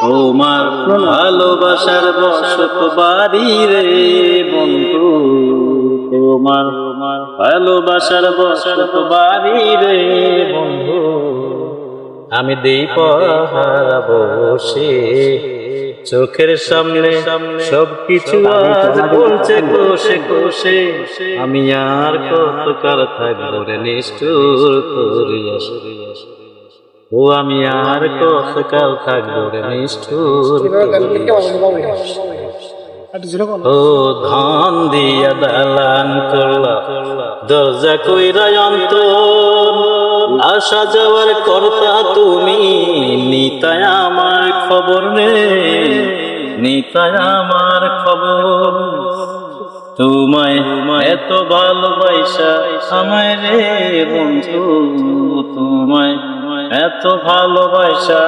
তোমার ভালোবাসার বসত বাড়ি রে বন্ধু, তোমার ভালোবাসার বসত বাড়ি রে বন্ধু। আমি দেই পাহারা বসে, চোখের সামনে সবকিছু আজ বলছে কোষে কোষে। আমি আর কতকাল থাকবো রে নিষ্ঠুর করিয়া, ও আমি আর কতকাল থাকবো রে নিষ্ঠুর করিয়া। ও ধন দিয়া দালান করলা, দরজা কইরা অন্তর, আসা যাওয়ার কর্তা তুমি, নিতায় আমার খবর নে, নিতায় আমার খবর। তোমায় এত ভালোবাসা আমায় রে বন্ধু, তোমায় এত ভালোবাসা